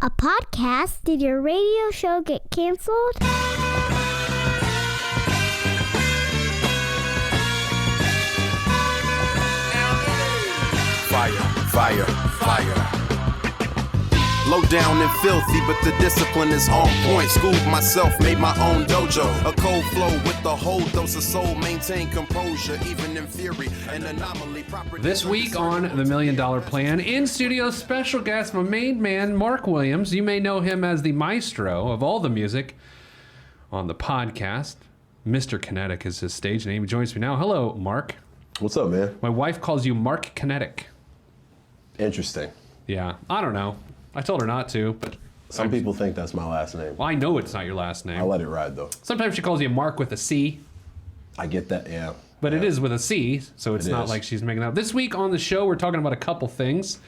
A podcast? Did your radio show get canceled? Fire. Low down and filthy, but the discipline is on point. Schooled myself, made my own dojo. A cold flow with the whole dose of soul. Maintain composure, even in fury. An anomaly. This week on The $1 Million Plan, in studio special guest, my main man, Mark Williams. You may know him as the maestro of all the music on the podcast. Mr. Kinetik is his stage name. He joins me now. Hello, Mark. What's up, man? My wife calls you Mark Kinetik. Interesting. Yeah, I don't know. I told her not to, but... Some people think that's my last name. Well, I know it's not your last name. I'll let it ride, though. Sometimes she calls you Mark with a C. I get that, yeah. But it is with a C, so it's not like she's making that. This week on the show, we're talking about a couple things.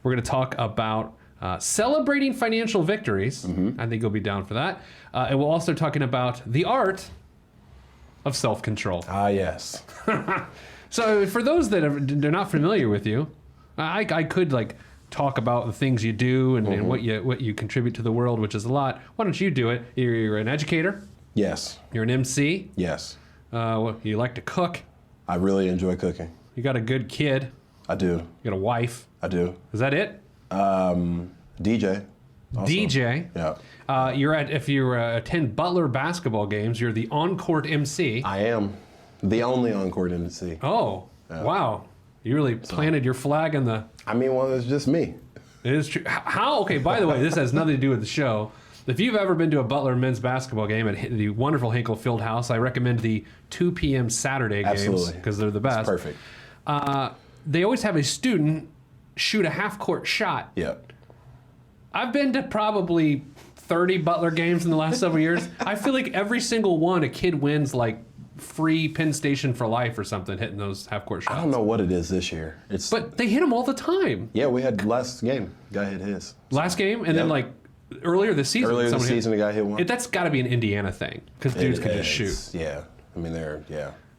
We're going to talk about celebrating financial victories. Mm-hmm. I think you'll be down for that. And we're also talking about the art of self-control. Ah, yes. So for those that they're not familiar with you, I could talk about the things you do and what you contribute to the world, which is a lot. Why don't you do it? You're an educator. Yes. You're an MC. Yes. You like to cook. I really enjoy cooking. You got a good kid. I do. You got a wife. I do. Is that it? DJ. Also. DJ. Yeah. If you attend Butler basketball games, you're the on-court MC. I am the only on-court MC. Oh, yeah. Wow. You really planted your flag in the... I mean, well, it's just me. It is true. How? Okay, by the way, this has nothing to do with the show. If you've ever been to a Butler men's basketball game at the wonderful Hinkle Field House, I recommend the 2 p.m. Saturday games because they're the best. That's perfect. They always have a student shoot a half-court shot. Yeah. I've been to probably 30 Butler games in the last several years. I feel like every single one, a kid wins free Penn Station for life or something hitting those half-court shots. I don't know what it is this year. But they hit them all the time. Yeah, we had last game. Guy hit his. Last game? And then earlier this season. Earlier this season, the guy hit one. That's got to be an Indiana thing because dudes can just shoot. Yeah. I mean,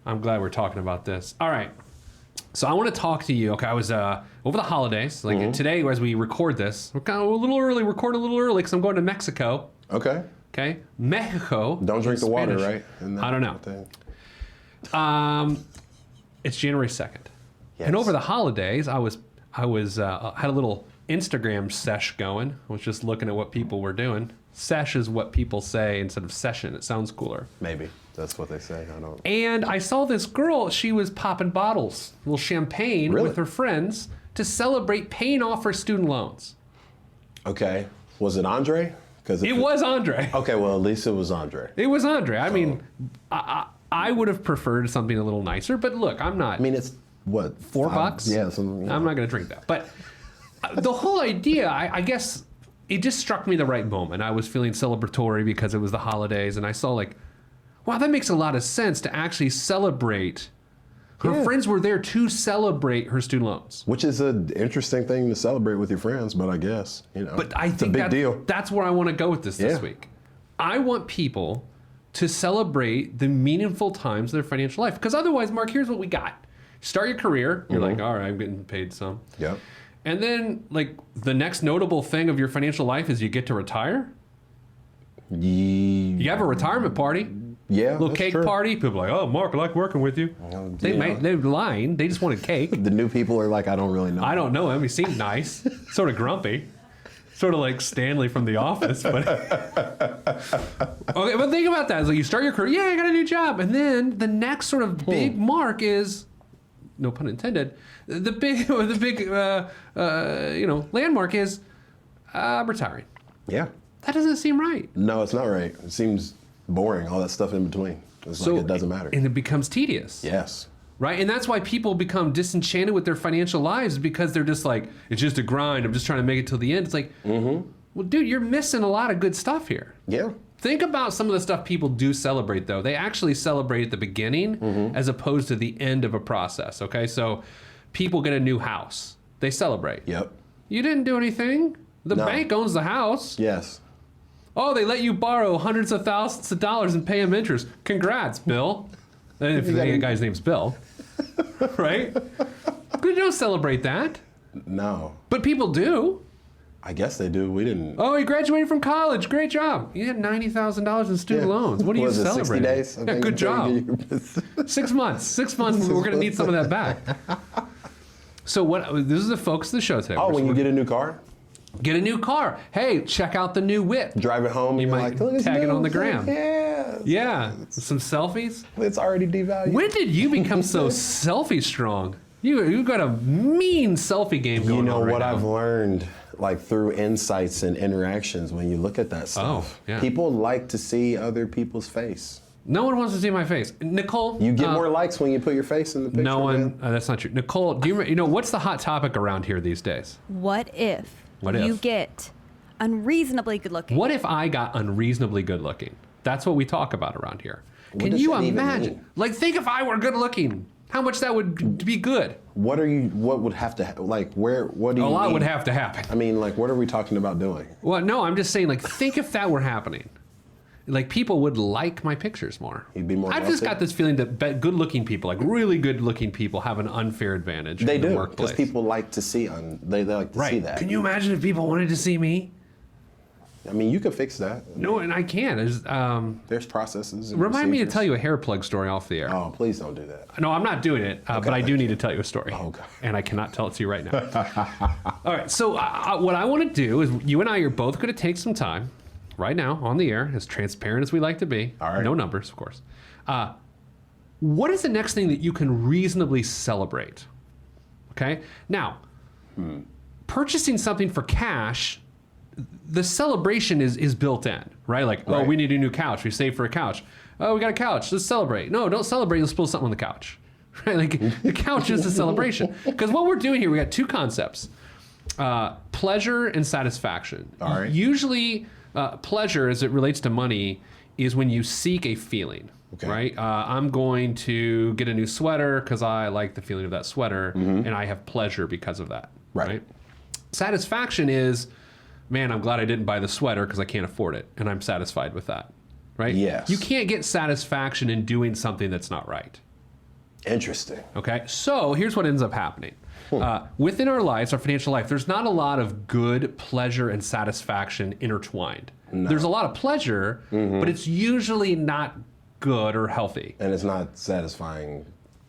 I'm glad we're talking about this. All right. So I want to talk to you. Okay, I was over the holidays. Today, as we record this, we're kind of recording a little early because I'm going to Mexico. Okay. Okay. Mexico. Don't drink the water, Spanish. right? I don't know. Thing. It's January 2nd. Yes. And over the holidays, I had a little Instagram sesh going. I was just looking at what people were doing. Sesh is what people say instead of session. It sounds cooler. Maybe. That's what they say. I don't. And I saw this girl. She was popping bottles, a little champagne with her friends to celebrate paying off her student loans. Okay. Was it Andre? It was Andre. Okay, well, at least it was Andre. It was Andre. I mean, I would have preferred something a little nicer, but look, I'm not. I mean, it's what? $4? Yeah, something. I'm not going to drink that. But the whole idea, I guess, it just struck me the right moment. I was feeling celebratory because it was the holidays, and I saw wow, that makes a lot of sense to actually celebrate. Her friends were there to celebrate her student loans. Which is an interesting thing to celebrate with your friends, but I guess, But I think it's a big deal. That's where I want to go with this week. I want people to celebrate the meaningful times of their financial life. Because otherwise, Mark, here's what we got. Start your career. You're like, all right, I'm getting paid some. Yep. And then, the next notable thing of your financial life is you get to retire. You have a retirement party. Yeah, little cake party. People are like, oh, Mark, I like working with you. They're lying. They just wanted cake. The new people are like, I don't really know. I don't know him. He seemed nice. Sort of grumpy. Sort of like Stanley from The Office. But okay, but think about that. It's you start your career. Yeah, I got a new job. And then the next sort of big mark is, no pun intended, the big landmark is retiring. Yeah. That doesn't seem right. No, it's not right. It seems boring, all that stuff in between. It's it doesn't matter. And it becomes tedious. Yes. Right? And that's why people become disenchanted with their financial lives because they're just it's just a grind. I'm just trying to make it till the end. It's well, dude, you're missing a lot of good stuff here. Yeah. Think about some of the stuff people do celebrate, though. They actually celebrate at the beginning as opposed to the end of a process, okay? So people get a new house. They celebrate. Yep. You didn't do anything. The bank owns the house. Yes. Oh, they let you borrow hundreds of thousands of dollars and pay them interest. Congrats, Bill. If the guy's name's Bill. Right? But you don't celebrate that. No. But people do. I guess they do. We didn't. Oh, you graduated from college. Great job. You had $90,000 in student loans. What are you Was it 60 celebrating? days? I Yeah, think good job. 6 months. 6 months. We're going to need some of that back. So this is the focus of the show today. Oh, when you get a new car? Get a new car. Hey, check out the new whip. Drive it home. You and you're might like, look, it's tag it new. on the gram. Yeah. Yeah. Some selfies. It's already devalued. When did you become so selfie strong? You got a mean selfie game going on. You know right what now. I've learned, like through insights and interactions, when you look at that stuff, yeah. people like to see other people's face. No one wants to see my face. Nicole. You get more likes when you put your face in the picture. No one. man. That's not true. Nicole, do you know what's the hot topic around here these days? What if What you if? get unreasonably good looking? What if I got unreasonably good looking? That's what we talk about around here. Can does you that even imagine? mean? Like, think if I were good looking, how much that would be good. What would have to, what do you A lot mean? would have to happen. I mean, like, what are we talking about doing? Well, no, I'm just saying, like, think if that were happening. Like, people would like my pictures more. You'd be more I've just wealthy? got this feeling that good-looking people, like really good-looking people, have an unfair advantage They in the do, workplace. because people like to see, they like to see that. Can you imagine if people wanted to see me? I mean, you could fix that. No, and I can. There's processes. And Remind me to procedures. tell you a hair plug story off the air. Oh, please don't do that. No, I'm not doing it, but I do need to tell you a story. Oh, okay. And I cannot tell it to you right now. All right, so what I want to do is you and I are both going to take some time right now on the air, as transparent as we like to be. All right. No numbers, of course. What is the next thing that you can reasonably celebrate? Okay? Now, purchasing something for cash, the celebration is built in, right? Like, oh, Right. we need a new couch. We saved for a couch. Oh, we got a couch. Let's celebrate. No, don't celebrate. You'll spill something on the couch. Right? Like, the couch is the celebration. Because what we're doing here, we got two concepts. Pleasure and satisfaction. All right. Usually, pleasure, as it relates to money, is when you seek a feeling. Okay. Right? I'm going to get a new sweater because I like the feeling of that sweater, and I have pleasure because of that. Right. Satisfaction is, man, I'm glad I didn't buy the sweater because I can't afford it, and I'm satisfied with that. Right? Yes. You can't get satisfaction in doing something that's not right. Interesting. Okay, so here's what ends up happening. Within our lives, our financial life, there's not a lot of good pleasure and satisfaction intertwined. No. There's a lot of pleasure, but it's usually not good or healthy. And it's not satisfying.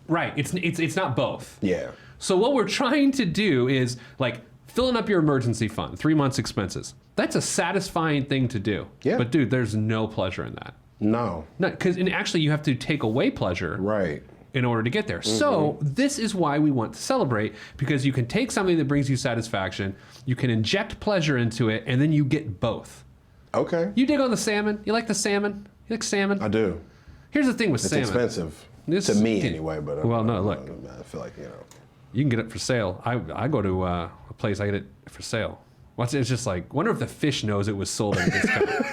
Right, it's not both. Yeah. So what we're trying to do is like filling up your emergency fund, 3 months expenses. That's a satisfying thing to do. Yeah. But dude, there's no pleasure in that. No. Because actually you have to take away pleasure. Right. In order to get there. So this is why we want to celebrate, because you can take something that brings you satisfaction, you can inject pleasure into it, and then you get both. Okay. You dig on the salmon? You like the salmon? You like salmon? I do. Here's the thing with It's salmon. expensive. This- to me, anyway. But Well, no, look. I feel like, You can get it for sale. I go to a place, I get it for sale. It's just like, wonder if the fish knows it was sold at a discount.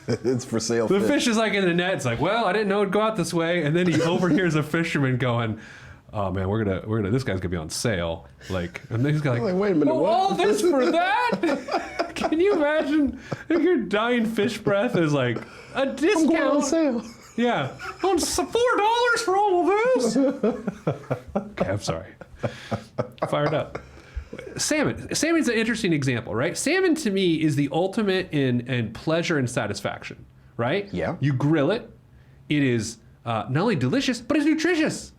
it's for sale. The fish is like in the net. It's like, well, I didn't know it'd go out this way. And then he overhears a fisherman going, "Oh man, we're gonna. This guy's gonna be on sale." Like, and then he's like, Like, wait a minute, "Oh, what?" all this for that? Can you imagine if your dying fish breath is like a discount? I'm going on sale. Yeah, on $4 for all of this. Okay, I'm sorry. Fired up. Salmon. Salmon's an interesting example, right? Salmon to me is the ultimate in pleasure and satisfaction, right? Yeah. You grill it. It is not only delicious, but it's nutritious,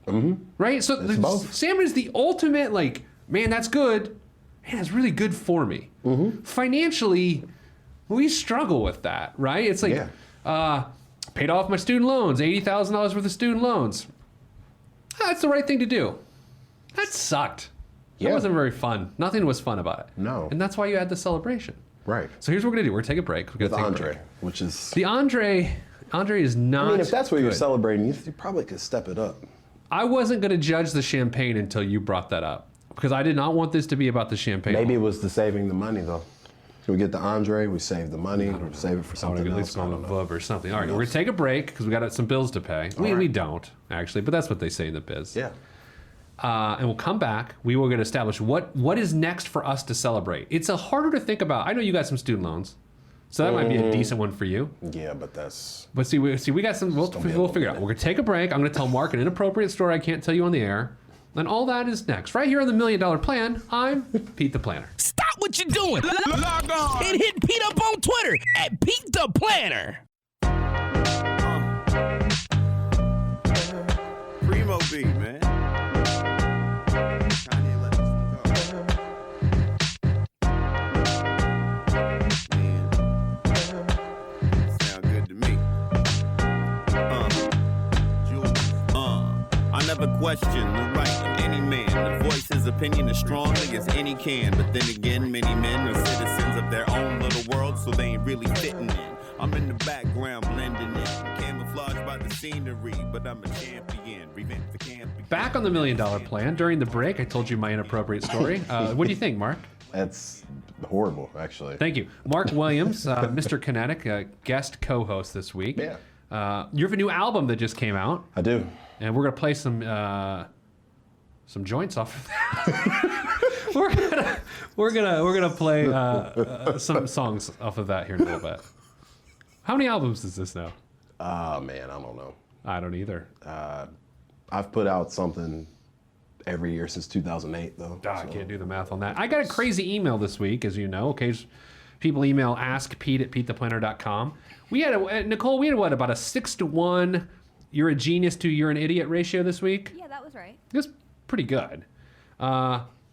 right? So both. salmon is the ultimate, like, man, that's good. Man, that's really good for me. Financially, we struggle with that, right? It's like, paid off my student loans, $80,000 worth of student loans. That's the right thing to do. That sucked. That Yeah. wasn't very fun. Nothing was fun about it. No. And that's why you had the celebration. Right. So here's what we're gonna do. We're gonna take a break. We're With gonna take a Andre, break. which is. The Andre is not. I mean, if that's what you're good. celebrating, you probably could step it up. I wasn't gonna judge the champagne until you brought that up, because I did not want this to be about the champagne. Maybe it was the saving the money though. We get the Andre, we save the money, or save it for I want something to at else. least go I on a don't know. Vub or something. All right, we're gonna take a break because we got some bills to pay. We don't actually, but that's what they say in the biz. Yeah. And we'll come back. We will going to establish what is next for us to celebrate. It's a harder to think about. I know you got some student loans, so that might be a decent one for you. Yeah, but that's. But we got some. We'll gonna be a figure it little out. We're going to take a break. I'm going to tell Mark an inappropriate story I can't tell you on the air, And all that is next. Right here on the $1 Million Plan, I'm Pete the Planner. Stop what you're doing. Log on and hit Pete up on Twitter at Pete the Planner. Primo beat, man. Kanye let this one go. Man, sound good to me. I never question the right of any man to voice his opinion as strongly as any can. But then again, many men are citizens of their own little world, so they ain't really fitting in. I'm in the background blending in, camouflaged by the scenery, but I'm a champion. Revamp the camp. Back on the $1 Million Plan. During the break, I told you my inappropriate story. What do you think, Mark? That's horrible, actually. Thank you. Mark Williams, Mr. Kinetik, guest co-host this week. Yeah. You have a new album that just came out, I do. and we're gonna play some joints off of that. we're gonna play some songs off of that here in a little bit. How many albums is this now? Man, I don't know. I don't either. I've put out something every year since 2008, though. I can't do the math on that. I got a crazy email this week, as you know. Okay, people email askpete@petetheplanner.com. We had Nicole. We had what, about a 6-to-1? You're a genius to you're an idiot ratio this week. Yeah, that was right. It was pretty good.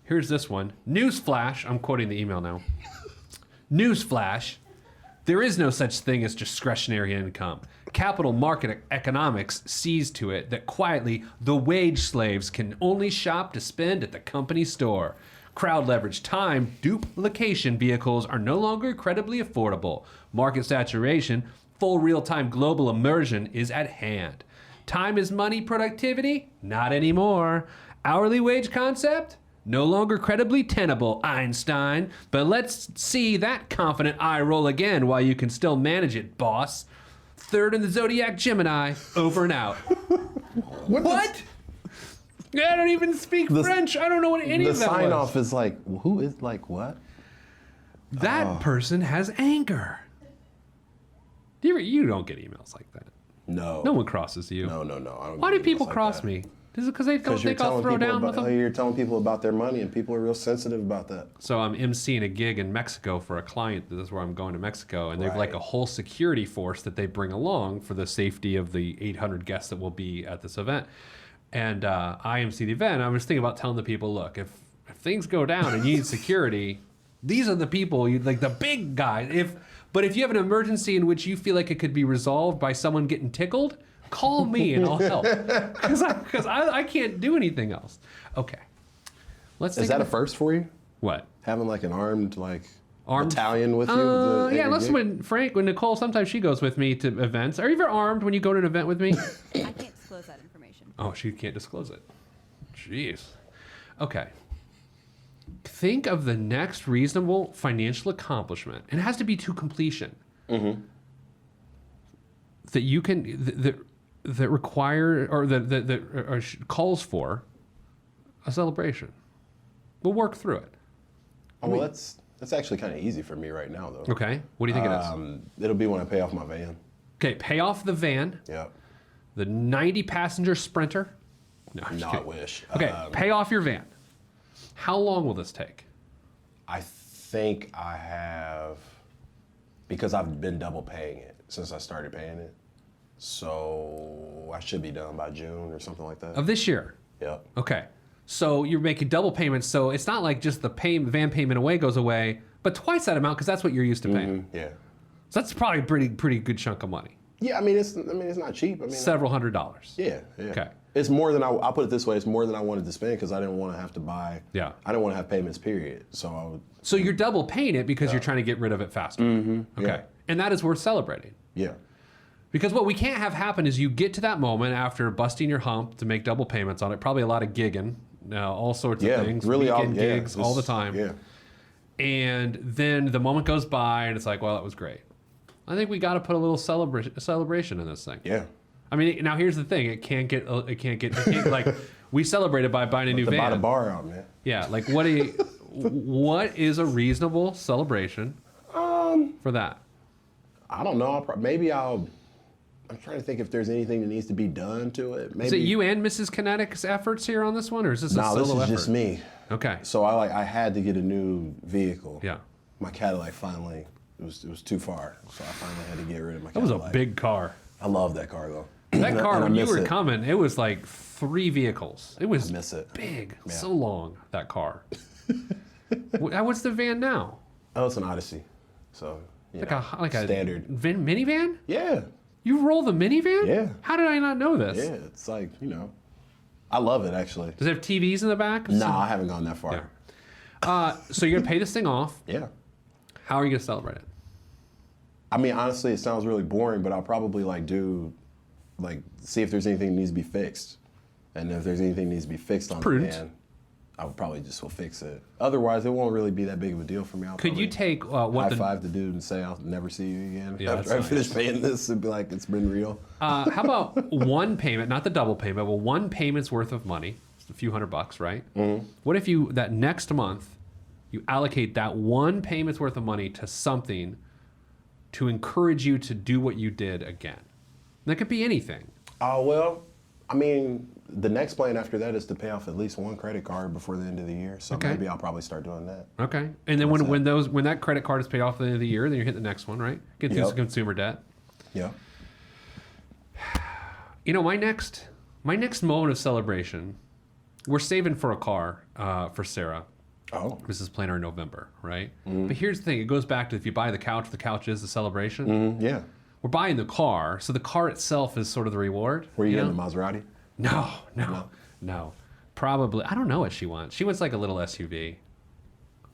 Here's this one. Newsflash. I'm quoting the email now. Newsflash. There is no such thing as discretionary income. Capital market economics sees to it that quietly the wage slaves can only shop to spend at the company store. Crowd leverage time duplication vehicles are no longer credibly affordable. Market saturation, full real-time global immersion is at hand. Time is money productivity? Not anymore. Hourly wage concept? No longer credibly tenable, Einstein. But let's see that confident eye roll again while you can still manage it, boss. Third in the Zodiac Gemini, over and out. What? I don't even speak French. I don't know what any of that was. The sign off is like, who is like what? That person has anger. You don't get emails like that. No. No one crosses you. No. I don't Why get do people emails like cross that. me? Is it because they don't think I'll throw down with them? You're telling people about their money, and people are real sensitive about that. So I'm emceeing a gig in Mexico for a client. This is where I'm going to Mexico, and they've like a whole security force that they bring along for the safety of the 800 guests that will be at this event. And I MC the event. I was thinking about telling the people, look, if things go down and you need security, these are the people, like the big guys. But if you have an emergency in which you feel like it could be resolved by someone getting tickled, call me and I'll help. Because I can't do anything else. Okay. Is that a first for you? What? Having like an armed battalion with you? Yeah, unless when Nicole, sometimes she goes with me to events. Are you ever armed when you go to an event with me? I can't disclose that information. Oh, she can't disclose it. Jeez. Okay. Think of the next reasonable financial accomplishment. It has to be to completion. Mm-hmm. That you can that require or that calls for a celebration. We'll work through it. Oh, well, that's actually kind of easy for me right now, though. Okay. What do you think it is? It'll be when I pay off my van. Okay, pay off the van. Yep. The 90-passenger Sprinter. No, I'm just I kidding. wish. Okay, pay off your van. How long will this take? I think I have, because I've been double paying it since I started paying it. So I should be done by June or something like that. Of this year? Yep. Okay. So you're making double payments, so it's not like just the van payment goes away, but twice that amount because that's what you're used to paying. Mm-hmm. Yeah. So that's probably a pretty good chunk of money. Yeah, I mean it's not cheap. I mean several $100s. Yeah. Okay. It's more than I'll put it this way. It's more than I wanted to spend because I didn't want to have to buy. Yeah. I didn't want to have payments. Period. So I would. So you're double paying it because you're trying to get rid of it faster. Mm-hmm. Okay. Yeah. And that is worth celebrating. Yeah. Because what we can't have happen is you get to that moment after busting your hump to make double payments on it, probably a lot of gigging, all sorts of things, really weekend gigs all the time. Yeah. And then the moment goes by and it's like, well, that was great. I think we got to put a little celebration in this thing. Yeah. I mean, now here's the thing: it can't get like we celebrated by buying a new van. Buy the bar out, man. Yeah, like what is a reasonable celebration for that? I don't know. Maybe I'll I'm trying to think if there's anything that needs to be done to it. Maybe. Is it you and Mrs. Kinetik's efforts here on this one, or is this a solo this is effort? just me. Okay. So I had to get a new vehicle. Yeah. My Cadillac finally, it was too far, so I finally had to get rid of my That was Cadillac. a big car. I love that car though. That car, And I when you miss were it. coming, it was like 3 vehicles. It was I miss it. big, Yeah. so long, that car. What's the van now? Oh, it's an Odyssey. So Like a standard. minivan? Yeah. You roll the minivan? Yeah. How did I not know this? Yeah. It's like, I love it actually. Does it have TVs in the back? No, I haven't gone that far. Yeah. So you're gonna pay this thing off. Yeah. How are you gonna celebrate it? I mean, honestly, it sounds really boring, but I'll probably see if there's anything that needs to be fixed. And if there's anything that needs to be fixed on Prudent. the van, I would probably just will fix it. Otherwise, it won't really be that big of a deal for me. I'll Could you probably take what high the five the dude and say I'll never see you again Yeah, after that's I finish nice. paying this and be like, it's been real. how about one payment, not the double payment, but one payment's worth of money, it's a few $100, right? Mm-hmm. What if that next month you allocate that one payment's worth of money to something to encourage you to do what you did again? And that could be anything. Well, I mean, the next plan after that is to pay off at least one credit card before the end of the year. So Okay. maybe I'll probably start doing that. Okay. And then when that credit card is paid off at the end of the year, then you hit the next one, right? Get through Yep. some consumer debt. Yeah. My next moment of celebration, we're saving for a car for Sarah. Oh. This is planner in November, right? Mm-hmm. But here's the thing: it goes back to if you buy the couch is the celebration. Mm, yeah. We're buying the car, so the car itself is sort of the reward. Were you know? getting the Maserati? No. Probably. I don't know what she wants. She wants like a little SUV.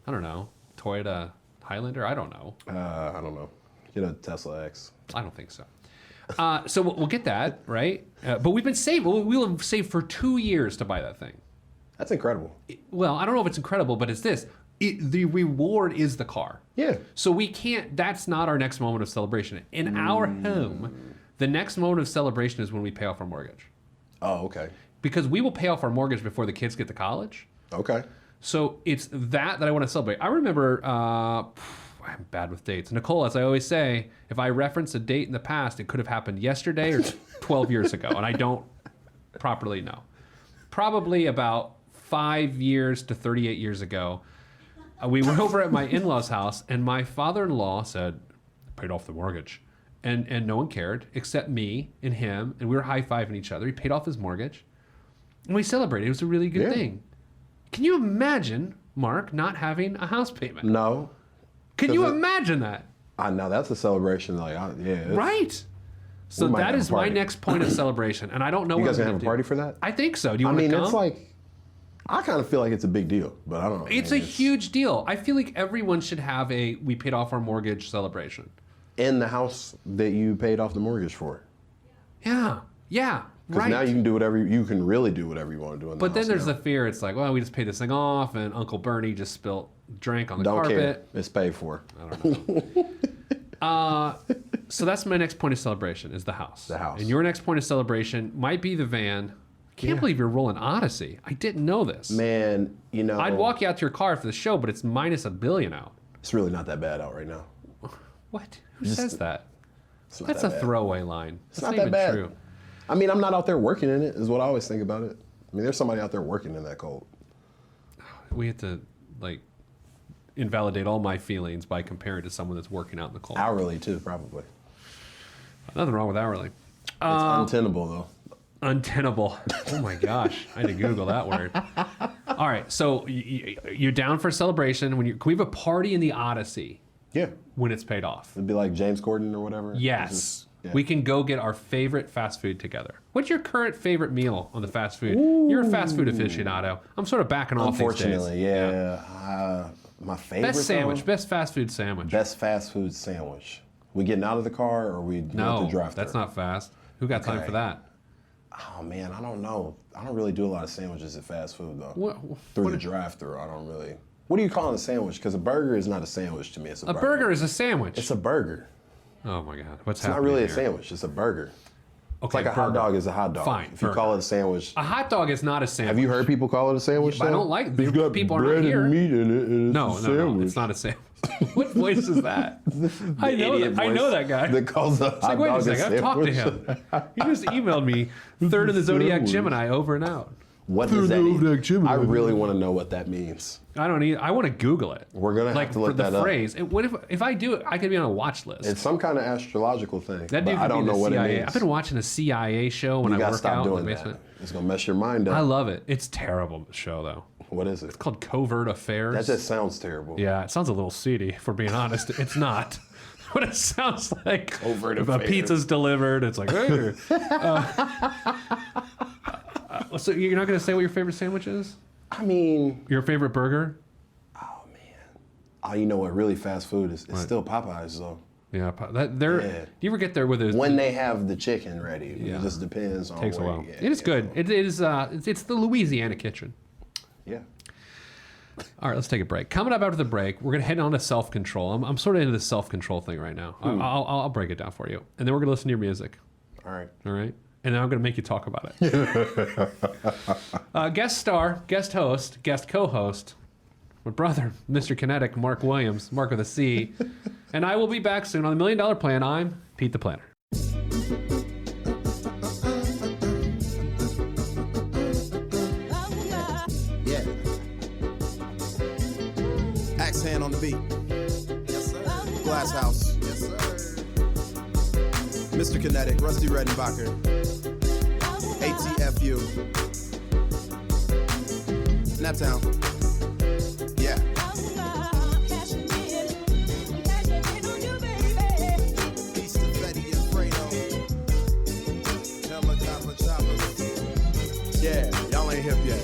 I don't know. Toyota Highlander. I don't know. I don't know. Get a Tesla X. I don't think so. So we'll get that, right? But we've been saving. We'll have saved for 2 years to buy that thing. That's incredible. Well, I don't know if it's incredible, but it's this. The reward is the car. Yeah. So we can't, that's not our next moment of celebration. In our home, the next moment of celebration is when we pay off our mortgage. Oh, okay. Because we will pay off our mortgage before the kids get to college. Okay. So it's that I want to celebrate. I remember, I'm bad with dates. Nicole, as I always say, if I reference a date in the past, it could have happened yesterday or 12 years ago, and I don't properly know. Probably about 5 years to 38 years ago, we were over at my in-laws' house, and my father-in-law said, paid off the mortgage. And no one cared except me and him, and we were high-fiving each other. He paid off his mortgage, and we celebrated. It was a really good thing. Can you imagine, Mark, not having a house payment? No. Can you imagine that? I know that's a celebration. It's- Right. So We might that have a is my party. next point of celebration, and I don't know You what guys I'm gonna gonna have a do. party for that? I think so. Do you I want to mean, come? it's like, I kind of feel like it's a big deal, but I don't know. It's a huge deal. I feel like everyone should have a we paid off our mortgage celebration. In the house that you paid off the mortgage for. Yeah. Because Right. now you can really do whatever you want to do in the But house then there's now. the fear. It's like, well, we just paid this thing off, and Uncle Bernie just spilled drink on the Don't carpet. care. It's paid for. So that's my next point of celebration is the house. The house. And your next point of celebration might be the van. Can't believe you're rolling Odyssey. I didn't know this. Man, I'd walk you out to your car for the show, but it's minus $1 billion out. It's really not that bad out right now. What? Who says that? It's not That's that a bad. throwaway line. It's That's not that even bad. true. I mean, I'm not out there working in it, is what I always think about it. I mean, there's somebody out there working in that cold. We have to invalidate all my feelings by comparing to someone that's working out in the cold. Hourly, too, probably. Nothing wrong with hourly. It's untenable, though. Untenable. Oh my gosh, I had to Google that word. All right, so you're down for a celebration. Can we have a party in the Odyssey Yeah. when it's paid off? It'd be like James Corden or whatever. Yes. It's just- yeah. We can go get our favorite fast food together. What's your current favorite meal on the fast food? You're a fast food aficionado. I'm sort of backing off these days. Unfortunately, my favorite Best sandwich, though, best fast food sandwich. best fast food sandwich. We getting out of the car or we going No, to the drive-thru? that's not fast. Who got time Okay. for that? Oh man, I don't know. I don't really do a lot of sandwiches at fast food though. What- Through what- the drive-thru, I don't really. What do you call a sandwich? Because a burger is not a sandwich to me. It's A burger is a sandwich. It's a burger. Oh my God, what's It's not happening really a here? sandwich. It's a burger. It's like a hot dog is a hot dog. Fine, If you burger. call it a sandwich. A hot dog is not a sandwich. Have you heard people call it a sandwich? But I though? don't like It's got people are bread not here. and meat in it. And it's No, a no, sandwich. it's not a sandwich. What voice is that? I know Idiot that. I know voice that guy. That calls a hot It's like, wait a dog second, I've talked to sandwich. him. He just emailed me third in the Zodiac Sandwich. Gemini over and out. What does that Zodiac mean? Gemini. I really want to know what that means. I don't need. I want to Google it. We're gonna have like to look for the that up. phrase. And what if I do it? I could be on a watch list. It's some kind of astrological thing. That but dude I could don't be know the what CIA. it means. I've been watching a CIA show when You I gotta work stop out in doing the that. basement. It's gonna mess your mind up. I love it. It's terrible show though. What is it? It's called Covert Affairs. That just sounds terrible. Yeah, it sounds a little seedy, if we're being honest. It's not. But it sounds like Covert if a Affairs. pizza's delivered, it's like, hey. So you're not going to say what your favorite sandwich is? I mean, Your favorite burger? oh, you know what? Really, fast food is it's still Popeyes though. Yeah, Yeah. do you ever get there with it? When they have the chicken ready, Yeah. it just depends on. Takes a where while. you get It is good. It is. It's the Louisiana kitchen. Yeah. All right, let's take a break. Coming up after the break, we're gonna head on to self-control. I'm sort of into this self-control thing right now. I'll break it down for you, and then we're gonna listen to your music. All right. All right, and then I'm gonna make you talk about it. Guest star, guest host, guest co-host, my brother, Mr. Kinetik, Mark Williams, Mark with a C, and I will be back soon on the $1 Million Plan. I'm Pete the Planner. Yeah. Axe hand on the beat. Yes, sir. Glass House. Yes, sir. Mr. Kinetik, Rusty Redenbacher. ATFU. Naptown. Yeah. East of Fetty and Fredo. Helicopter choppers. Yeah, y'all ain't hip yet.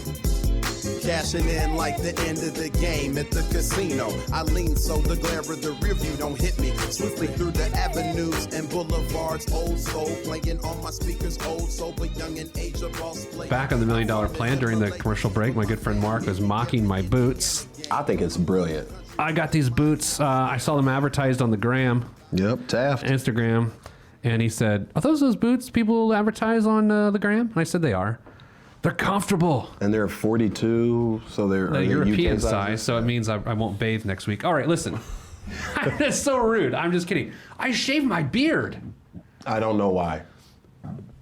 Cashing in like the end of the game at the casino. I lean so the glare of the rear view don't hit me. Swiftly through the avenues and boulevards. Old soul playing on my speakers. Old soul, but young in age of boss play. Back on the $1 Million Plan during the commercial break, my good friend Mark was mocking my boots. I think it's brilliant. I got these boots. I saw them advertised on the gram, Yep. Taft. Instagram, and he said, "Are those boots people advertise on the gram?" And I said, "They are. They're comfortable." And they're 42, so they're The are they European UK size, so it means I won't bathe next week. All right, listen. That's so rude. I'm just kidding. I shaved my beard. I don't know why.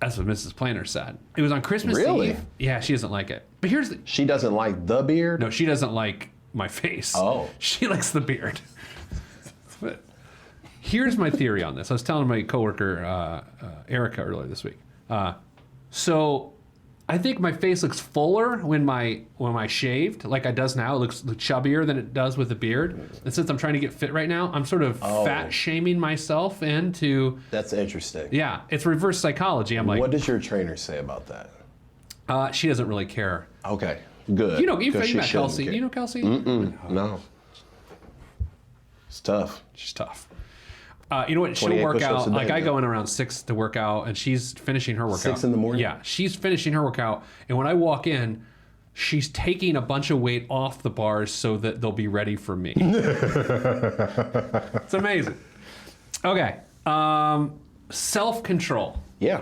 That's what Mrs. Planner said. It was on Christmas Really? Eve. Yeah, she doesn't like it. But here's the... She doesn't like the beard? No, she doesn't like my face. Oh. She likes the beard. But here's my theory on this. I was telling my coworker, Erica, earlier this week. So I think my face looks fuller when I shaved, like it does now. It looks chubbier than it does with the beard. And since I'm trying to get fit right now, I'm sort of fat shaming myself into. That's interesting. Yeah, it's reverse psychology. I'm like, What does your trainer say about that? she doesn't really care. Okay, good. You know 'cause she met shouldn't Kelsey. care. You know Kelsey? No. It's tough. She's tough. You know what? She'll 28 work push-ups out. a day, Like I man. go in around 6 to work out, and she's finishing her workout. 6 in the morning? Yeah, she's finishing her workout, and when I walk in, she's taking a bunch of weight off the bars so that they'll be ready for me. It's amazing. Okay, self-control. Yeah.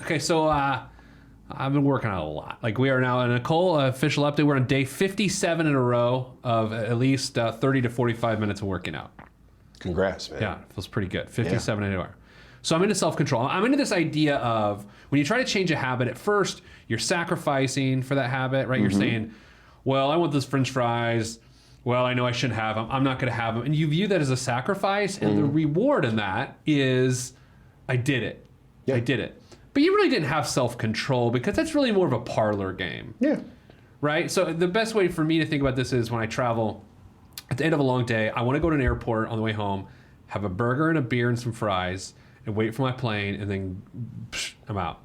Okay, so I've been working out a lot. Like we are now, and Nicole, official update, we're on day 57 in a row of at least 30 to 45 minutes of working out. Congrats, man. Yeah, it feels pretty good. 57 an hour. So I'm into self-control. I'm into this idea of when you try to change a habit, at first you're sacrificing for that habit, right? You're saying, well, I want those French fries. Well, I know I shouldn't have them. I'm not going to have them. And you view that as a sacrifice. And the reward in that is, I did it. Yeah. I did it. But you really didn't have self-control because that's really more of a parlor game. Yeah. Right? So the best way for me to think about this is when I travel, at the end of a long day, I want to go to an airport on the way home, have a burger and a beer and some fries, and wait for my plane, and then I'm out.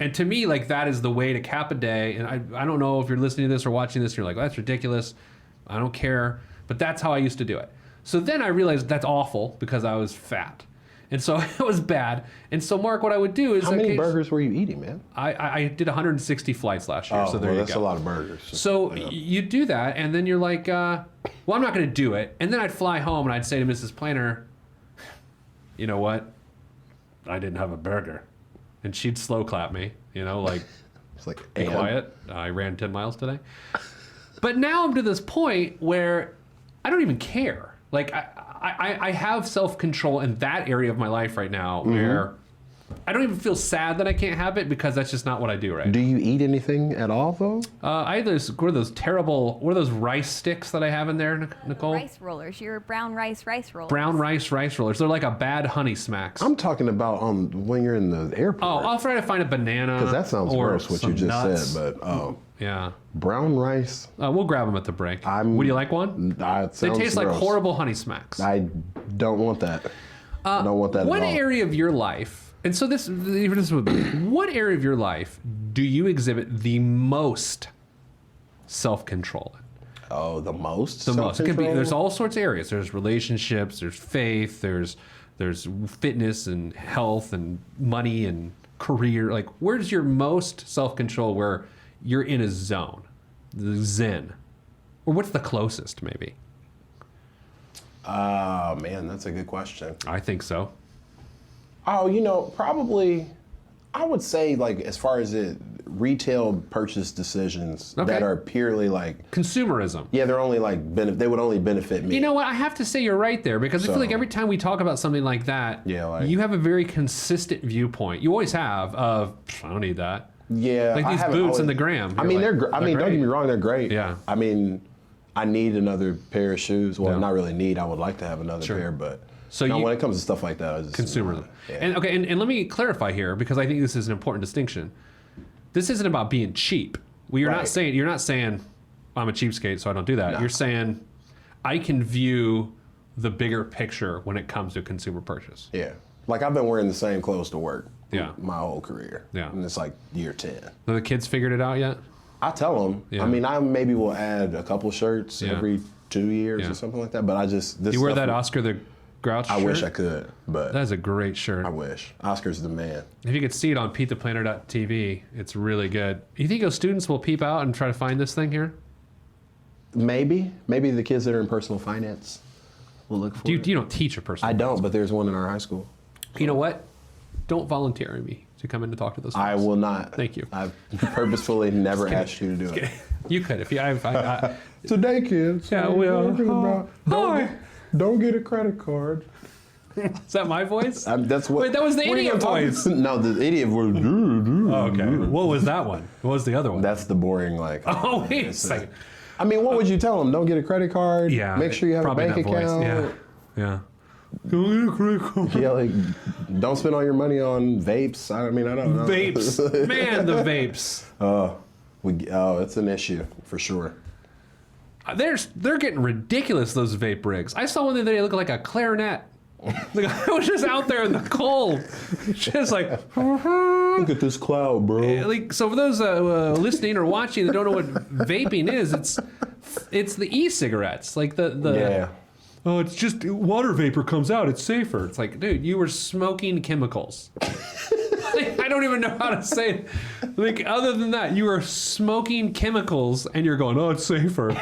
And to me, like, that is the way to cap a day. And I don't know if you're listening to this or watching this, and you're like, well, that's ridiculous. I don't care. But that's how I used to do it. So then I realized that's awful because I was fat. And so it was bad. And so, Mark, what I would do is... How many burgers were you eating, man? I did 160 flights last year, so there you go. That's a lot of burgers. So you do that, and then you're like, well, I'm not going to do it. And then I'd fly home, and I'd say to Mrs. Planner, you know what? I didn't have a burger. and she'd slow clap me, like, It's like, be quiet. I ran 10 miles today. But now I'm to this point where I don't even care. Like, I have self-control in that area of my life right now where I don't even feel sad that I can't have it because that's just not what I do right now. Do you eat anything at all, though? I had what are those rice sticks that I have in there, Nicole? Rice rollers. Your brown rice rollers. Brown rice rollers. They're like a bad Honey Smacks. I'm talking about when you're in the airport. Oh, I'll try to find a banana. Because that sounds or gross, what you some just nuts. said, but Yeah. brown rice. We'll grab them at the break. Would you like one? It They sounds taste like gross. horrible Honey Smacks. I don't want that. I don't want that What at all. area of your life, and so this would be, what area of your life do you exhibit the most self-control in? Oh, the most? The most. It could be, Self-control? there's all sorts of areas. There's relationships, there's faith, there's fitness and health and money and career. Like, where's your most self-control where you're in a zone, the zen? Or what's the closest, maybe? Man, that's a good question. I think so. Oh, probably, I would say, like, as far as retail purchase decisions that are purely like, Consumerism. yeah, they're only like, they would only benefit me. You know what? I have to say you're right there because I feel like every time we talk about something like that, you have a very consistent viewpoint. You always have of, I don't need that. Yeah. Like these boots in the gram. I mean, You're like, don't get me wrong, they're great. Yeah. I mean, I need another pair of shoes. Well, not really need. I would like to have another pair, but So when it comes to stuff like that, I just consumerism. Yeah. And let me clarify here because I think this is an important distinction. This isn't about being cheap. You're not saying I'm a cheapskate, so I don't do that. No. You're saying I can view the bigger picture when it comes to consumer purchase. Yeah. Like, I've been wearing the same clothes to work my whole career. Yeah. And it's like year 10. Have the kids figured it out yet? I tell them. Yeah. I mean, I maybe will add a couple shirts every 2 years Yeah. or something like that. But I just You wear that Oscar the Grouch shirt? I wish I could, but That's a great shirt. I wish. Oscar's the man. If you could see it on PeteThePlanner.tv, it's really good. You think those students will peep out and try to find this thing here? Maybe the kids that are in personal finance will look for it. You don't teach a person. I don't, but there's one in our high school. You know what? Don't volunteer me to come in to talk to those. I folks. will not. Thank you. I've purposefully never asked you to do it. You could if you. Today, kids. Yeah, well, Don't get a credit card. Is that my voice? That's what. Wait, that was the what are you idiot talking- voice. No, the idiot voice. Okay. What was that one? What was the other one? That's the boring, like. Oh, wait a second. I mean, what would you tell them? Don't get a credit card. Yeah. Make sure you have a probably bank that voice. account. Yeah. Don't get a credit card. Yeah, like, don't spend all your money on vapes. I mean, I don't know. Vapes. Man, the vapes. It's an issue for sure. They're getting ridiculous, those vape rigs. I saw one the other day look like a clarinet. The guy was just out there in the cold. Just like, Look at this cloud, bro. like, so for those listening or watching that don't know what vaping is, it's the e-cigarettes. Like Yeah. oh, it's just water vapor comes out. It's safer. It's like, dude, you were smoking chemicals. I don't even know how to say it. Like, other than that, you are smoking chemicals and you're going, oh, it's safer.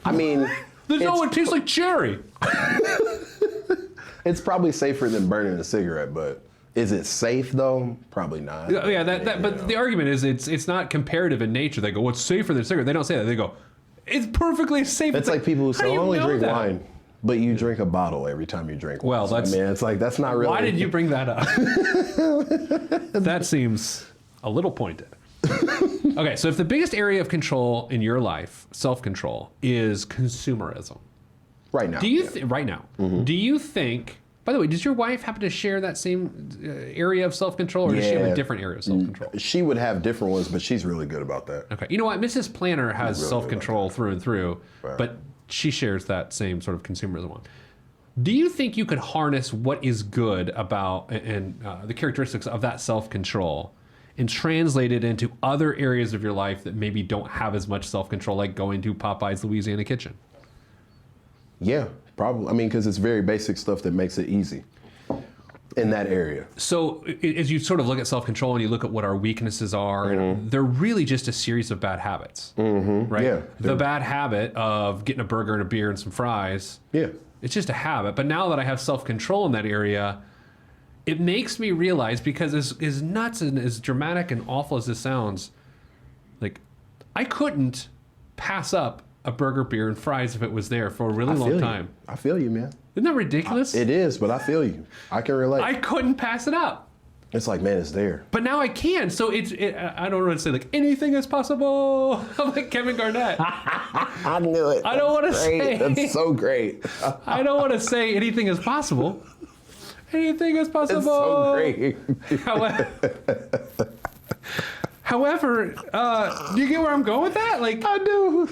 I mean, It tastes like cherry. it's probably safer than burning a cigarette, but is it safe though? Probably not. Yeah, but the argument is it's not comparative in nature. They go, what's safer than a cigarette? They don't say that. They go, it's perfectly safe. It's like people who how say, do I you only know drink that? wine, but you drink a bottle every time you drink wine. Well, So, that's- I mean, it's like, that's not really. Why did you bring that up? That seems a little pointed. Okay, so if the biggest area of control in your life, self-control, is consumerism, Right now. do you yeah. right now? Mm-hmm. Do you think? By the way, does your wife happen to share that same area of self-control, or does she have a Yeah. different area of self-control? She would have different ones, but she's really good about that. Okay, you know what? Mrs. Planner has Really self-control through and through, Right. but she shares that same sort of consumerism one. Do you think you could harness what is good about and the characteristics of that self-control and translate it into other areas of your life that maybe don't have as much self-control, like going to Popeye's Louisiana Kitchen? Yeah, probably. I mean, because it's very basic stuff that makes it easy in that area. So as you sort of look at self-control and you look at what our weaknesses are, they're really just a series of bad habits, right? Yeah, The bad habit of getting a burger and a beer and some fries, Yeah. it's just a habit. But now that I have self-control in that area, it makes me realize, because as nuts and as dramatic and awful as this sounds, like, I couldn't pass up a burger, beer, and fries if it was there for a really long time. I feel you, man. Isn't that ridiculous? It is, but I feel you. I can relate. I couldn't pass it up. It's like, man, it's there. But now I can. So I don't want to say like anything is possible. I'm like Kevin Garnett. I knew it. I don't want to say. That's so great. I don't want to say anything is possible. Anything is possible. It's so great. However, do you get where I'm going with that? Like, I do.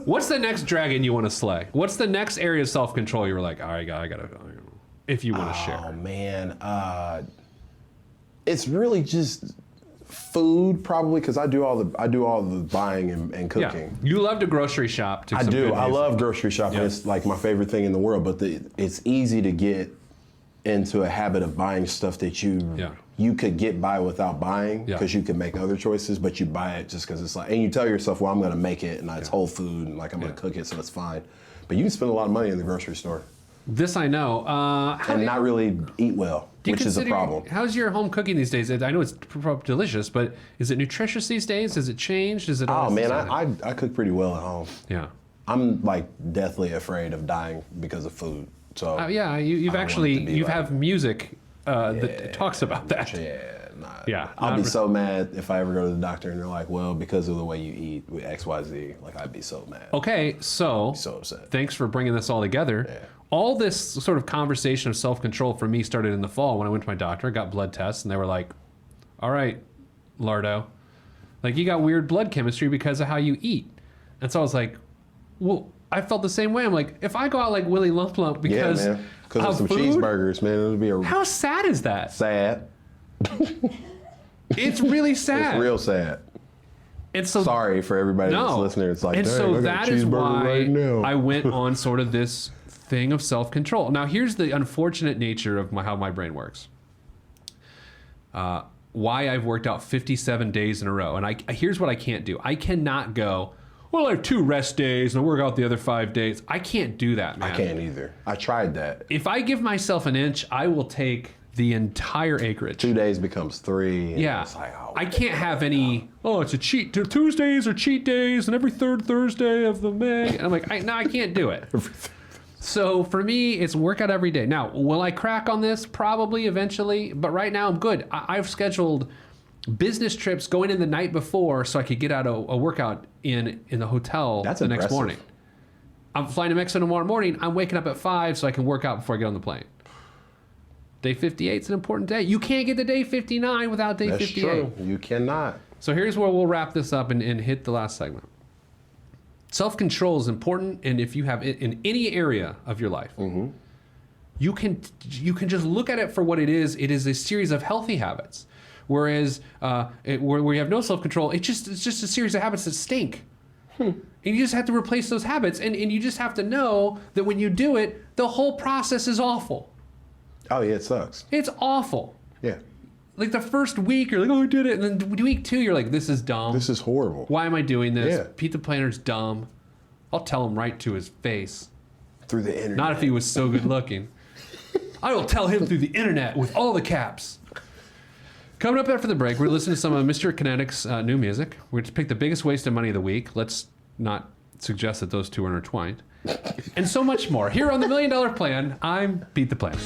What's the next dragon you want to slay? What's the next area of self-control you were like, all right, I gotta, if you want to share? Oh man, it's really just food, probably, because I do all the buying and cooking. Yeah. You love to grocery shop. I do. I love grocery shopping. Yeah. It's like my favorite thing in the world. But it's easy to get into a habit of buying stuff that you could get by without buying, because you can make other choices, but you buy it just because it's like, and you tell yourself, well, I'm going to make it, and it's whole food, and like I'm going to cook it, so it's fine. But you can spend a lot of money in the grocery store. This I know. And not really eat well, which is a problem. How's your home cooking these days? I know it's delicious, but is it nutritious these days? Has it changed? Is it? Oh man, I cook pretty well at home. Yeah. I'm like deathly afraid of dying because of food. So yeah, you have music that talks about that. I'll be so mad if I ever go to the doctor and they're like, well, because of the way you eat with XYZ, like I'd be so mad. Okay, so upset. Thanks for bringing this all together. Yeah. All this sort of conversation of self-control for me started in the fall when I went to my doctor. I got blood tests, and they were like, all right, Lardo, like you got weird blood chemistry because of how you eat. And so I was like, well, I felt the same way. I'm like, if I go out like Willy Lump Lump because of some food, cheeseburgers, man, it would be how sad is that? Sad. It's really sad. It's real sad. And so, sorry for everybody that's listening. It's like, and so I got that a is cheeseburger why right now. I went on sort of this thing of self-control. Now, here's the unfortunate nature of how my brain works. Why I've worked out 57 days in a row. And here's what I can't do. I cannot go, well, I have 2 rest days and I work out the other 5 days. I can't do that, man. I can't either. I tried that. If I give myself an inch, I will take the entire acreage. 2 days becomes 3. And yeah. It's like, I can't have any, it's a cheat. Tuesdays are cheat days and every 3rd Thursday of the May. And I'm like, no, I can't do it. So for me, it's workout every day. Now, will I crack on this? Probably eventually. But right now, I'm good. I've scheduled business trips going in the night before so I could get out a workout in the hotel the next morning. I'm flying to Mexico tomorrow morning. I'm waking up at 5 so I can work out before I get on the plane. Day 58 is an important day. You can't get to day 59 without day 58. That's true. You cannot. So here's where we'll wrap this up and hit the last segment. Self-control is important, and if you have it in any area of your life, you can just look at it for what it is. It is a series of healthy habits. Whereas where you have no self-control, it's just a series of habits that stink. And you just have to replace those habits, and you just have to know that when you do it, the whole process is awful. Oh yeah, it sucks. It's awful. Yeah. Like the first week, you're like, oh, I did it. And then week 2, you're like, this is dumb. This is horrible. Why am I doing this? Yeah. Pete the Planner's dumb. I'll tell him right to his face. Through the internet. Not if he was so good looking. I will tell him through the internet with all the caps. Coming up after the break, we're listening to some of Mr. Kinetik's new music. We're going to pick the biggest waste of money of the week. Let's not suggest that those two are intertwined. And so much more. Here on The $1 Million Plan, I'm Pete the Planner.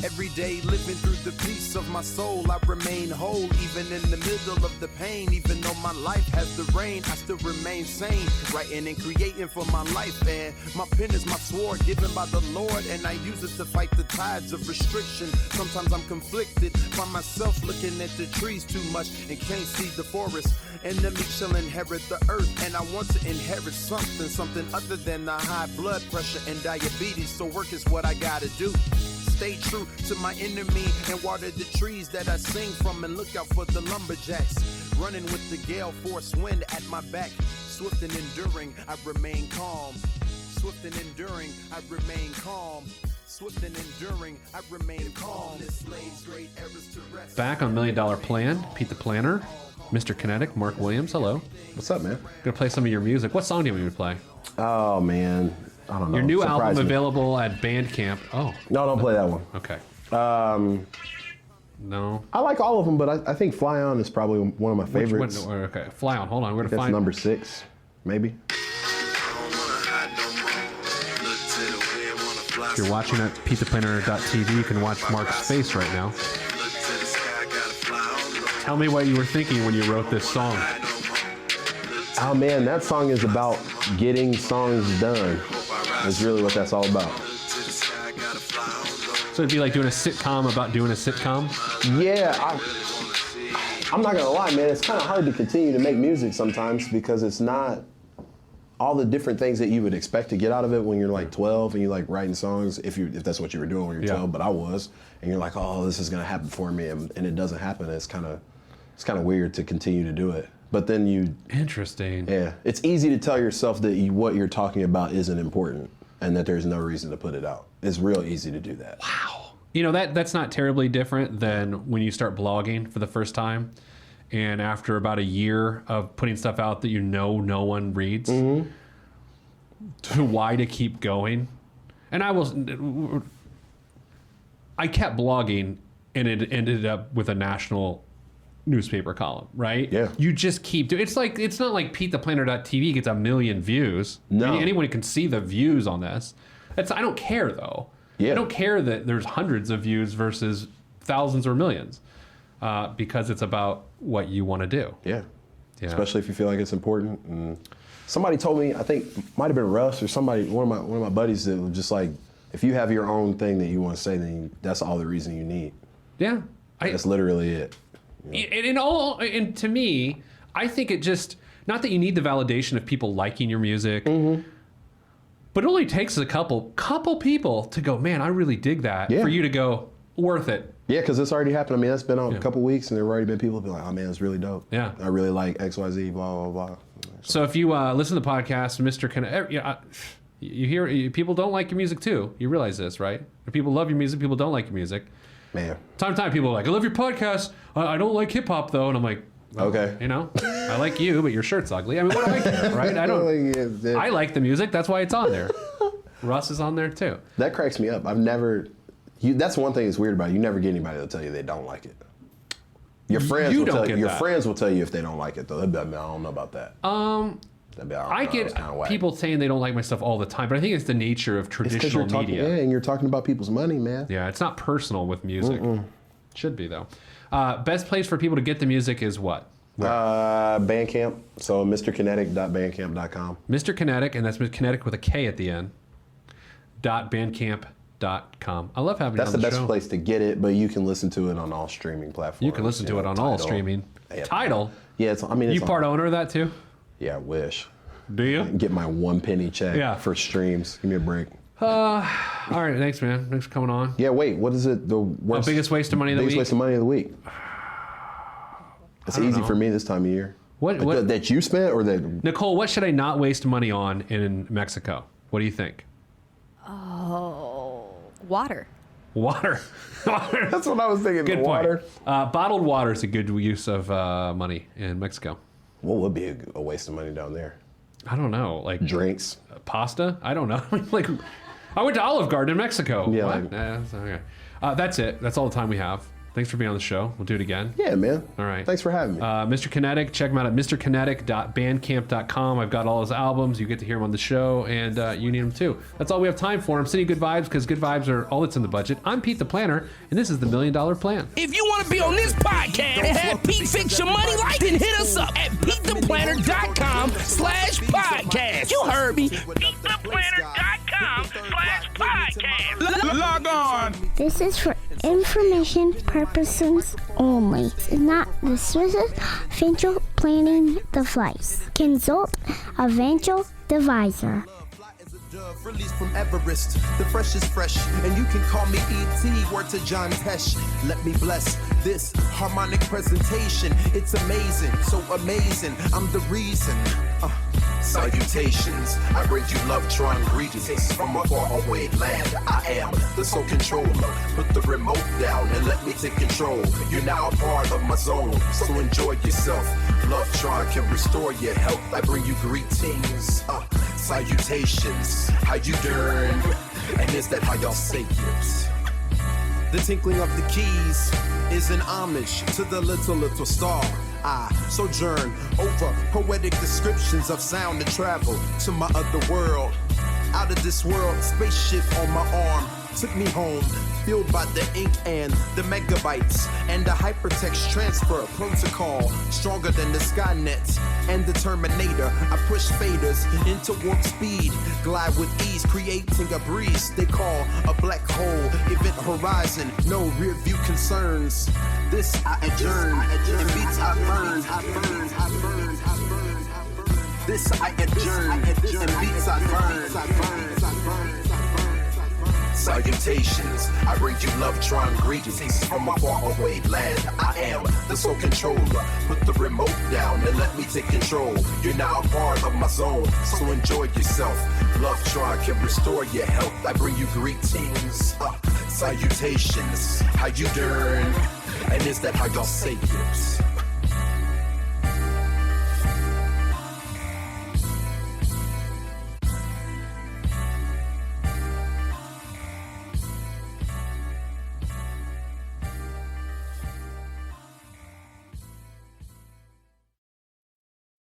Every day living through the peace of my soul, I remain whole even in the middle of the pain. Even though my life has the rain, I still remain sane, writing and creating for my life. And my pen is my sword given by the Lord, and I use it to fight the tides of restriction. Sometimes I'm conflicted by myself, looking at the trees too much and can't see the forest. Enemy shall inherit the earth, and I want to inherit something other than the high blood pressure and diabetes. So work is what I gotta do. Stay true to my enemy and water the trees that I sing from, and look out for the lumberjacks running with the gale force wind at my back. Swift and enduring, I remain calm. Swift and enduring, I remain calm. Swift and enduring, I remain calm. This lays great errors to rest. Back on $1 Million Plan, Pete the Planner, Mr. Kinetik, Mark Williams. Hello. What's up, man? Gonna play some of your music. What song do you want me to play? Oh man, I don't know. Your new Surprise album me. available at Bandcamp. Oh. No, don't play that one. Okay. No. I like all of them, but I think Fly On is probably one of my favorites. Okay. Fly On. Hold on. We're gonna That's find number 6, maybe. If you're watching at PeteThePlanner.tv, you can watch Mark's face right now. Tell me what you were thinking when you wrote this song. Oh man, that song is about getting songs done. That's really what that's all about. So it'd be like doing a sitcom about doing a sitcom? Yeah, I'm not gonna lie, man. It's kind of hard to continue to make music sometimes because it's not all the different things that you would expect to get out of it when you're like 12 and you like writing songs. If that's what you were doing when you're 12, but I was, and you're like, oh, this is gonna happen for me, and it doesn't happen. It's kind of weird to continue to do it. But then Interesting. Yeah, it's easy to tell yourself that what you're talking about isn't important and that there's no reason to put it out. It's real easy to do that. Wow. You know, that's not terribly different than when you start blogging for the first time. And after about a year of putting stuff out that no one reads, to why to keep going. And I kept blogging, and it ended up with a national newspaper column, right? Yeah. You just keep doing. It's not like PeteThePlanner.tv gets 1 million views. No. Anyone can see the views on this. I don't care though. Yeah. I don't care that there's hundreds of views versus thousands or millions, because it's about what you want to do. Yeah. Yeah. Especially if you feel like it's important. And somebody told me, I think might have been Russ or somebody, one of my buddies, that was just like, if you have your own thing that you want to say, then that's all the reason you need. Yeah. That's literally it. And to me, I think it just, not that you need the validation of people liking your music, but it only takes a couple people to go, man, I really dig that, for you to go, worth it. Yeah, because it's already happened. I mean, that's been out a couple weeks, and there have already been people who be like, oh man, it's really dope. Yeah. I really like XYZ, blah, blah, blah. So if you listen to the podcast, Mr. You hear people don't like your music too. You realize this, right? If people love your music, people don't like your music. Man. Time to time, people are like, I love your podcast. I don't like hip hop though, and I'm like, well, okay. You know, I like you, but your shirt's ugly. I mean, what do I care, right? I like the music. That's why it's on there. Russ is on there too. That cracks me up. That's one thing that's weird about it. You never get anybody that'll tell you they don't like it. Your friends will tell you if they don't like it though. They'll be like, I don't know about that. I get people saying they don't like my stuff all the time, but I think it's the nature of traditional media. Yeah, and you're talking about people's money, man. Yeah, it's not personal with music. Should be though. Best place for people to get the music is what? Bandcamp. So mrkinetik.bandcamp.com. Mr. Kinetik, and that's Kinetik with a K at the end. .bandcamp.com. I love having That's you on the the best show. place to get it, but you can listen to it on all streaming platforms. You can listen to it on all streaming. Tidal. Yeah, it's you part owner of that too? Yeah, I wish. Do you? Get my 1 penny check for streams. Give me a break. All right, thanks, man. Thanks for coming on. Yeah, wait. What is it? The worst, biggest waste of money of the week? Biggest waste of money of the week. It's easy for me this time of year. What that you spent or that? Nicole, what should I not waste money on in Mexico? What do you think? Oh, water. Water. That's what I was thinking. Good water. Point. Bottled water is a good use of money in Mexico. What would be a waste of money down there? I don't know. Like drinks, pasta. I don't know. Like, I went to Olive Garden in Mexico. Yeah. What? Okay. That's it. That's all the time we have. Thanks for being on the show. We'll do it again. Yeah, man. All right. Thanks for having me. Mr. Kinetik, check him out at mrkinetik.bandcamp.com. I've got all his albums. You get to hear him on the show, and you need them too. That's all we have time for. I'm sending good vibes because good vibes are all that's in the budget. I'm Pete the Planner, and this is the $1 Million Plan. If you want to be on this podcast and have Pete fix your money like, then hit us up at PeteThePlanner.com/podcast. You heard me. PeteThePlanner.com/podcast. Log on. This is for information purposes only. It's not the Swiss financial planning device. Consult a financial advisor. Released from Everest, the fresh is fresh, and you can call me E.T. Word to John Tesh. Let me bless this harmonic presentation. It's amazing, so amazing. I'm the reason. Salutations, I bring you love, trying greetings from a faraway land. I am the sole controller. Put the remote down and let me take control. You're now a part of my zone, so enjoy yourself. Love Tron can restore your health. I bring you greetings. Salutations, how you doing? And is that how y'all say it? The tinkling of the keys is an homage to the little star. I sojourn over poetic descriptions of sound and travel to my other world. Out of this world, spaceship on my arm took me home, fueled by the ink and the megabytes and the hypertext transfer protocol, stronger than the Skynet and the Terminator. I push faders into warp speed, glide with ease, creating a breeze they call a black hole. Event horizon, no rear view concerns. This I adjourn, in beats I burn. This I adjourn, in beats I burn. Salutations, I bring you love, trying greetings from a faraway land. I am the sole controller. Put the remote down and let me take control. You're now a part of my zone, so enjoy yourself. Love Tron can restore your health. I bring you greetings. Salutations, how you doing? And is that how y'all say it?